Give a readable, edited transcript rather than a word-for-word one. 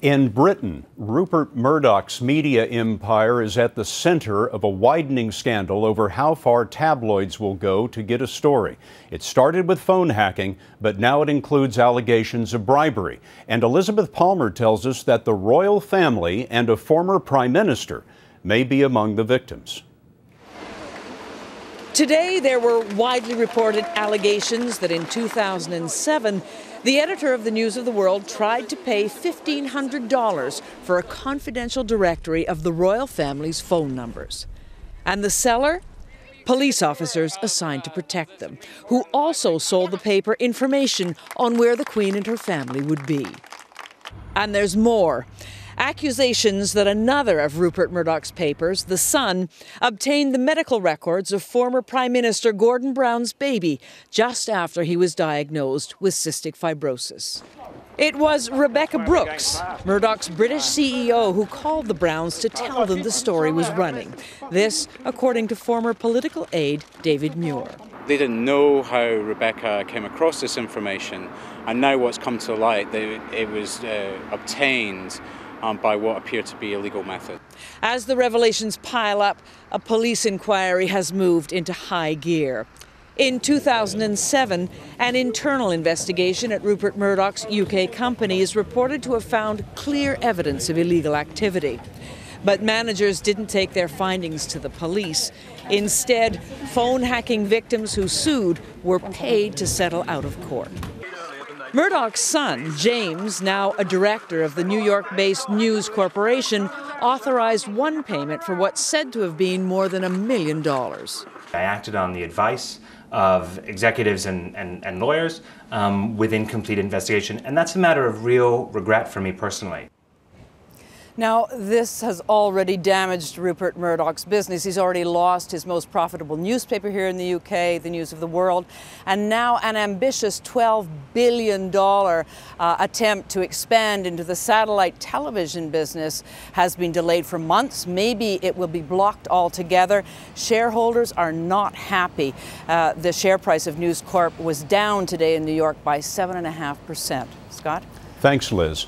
In Britain, Rupert Murdoch's media empire is at the center of a widening scandal over how far tabloids will go to get a story. It started with phone hacking, but now it includes allegations of bribery. And Elizabeth Palmer tells us that the royal family and a former prime minister may be among the victims. Today, there were widely reported allegations that in 2007, the editor of the News of the World tried to pay $1,500 for a confidential directory of the royal family's phone numbers. And the seller? Police officers assigned to protect them, who also sold the paper information on where the Queen and her family would be. And there's more. Accusations that another of Rupert Murdoch's papers, The Sun, obtained the medical records of former Prime Minister Gordon Brown's baby just after he was diagnosed with cystic fibrosis. It was Rebekah Brooks, Murdoch's British CEO, who called the Browns to tell them the story was running. This, according to former political aide David Muir. They didn't know how Rebekah came across this information, and now what's come to light, it was obtained by what appeared to be illegal method. As the revelations pile up, a police inquiry has moved into high gear. In 2007, an internal investigation at Rupert Murdoch's UK company is reported to have found clear evidence of illegal activity. But managers didn't take their findings to the police. Instead, phone hacking victims who sued were paid to settle out of court. Murdoch's son, James, now a director of the New York-based News Corporation, authorized one payment for what's said to have been more than $1 million. I acted on the advice of executives and lawyers with incomplete investigation, and that's a matter of real regret for me personally. Now, this has already damaged Rupert Murdoch's business. He's already lost his most profitable newspaper here in the UK, the News of the World, and now an ambitious $12 billion attempt to expand into the satellite television business has been delayed for months. Maybe it will be blocked altogether. Shareholders are not happy. The share price of News Corp was down today in New York by 7.5%. Scott? Thanks, Liz.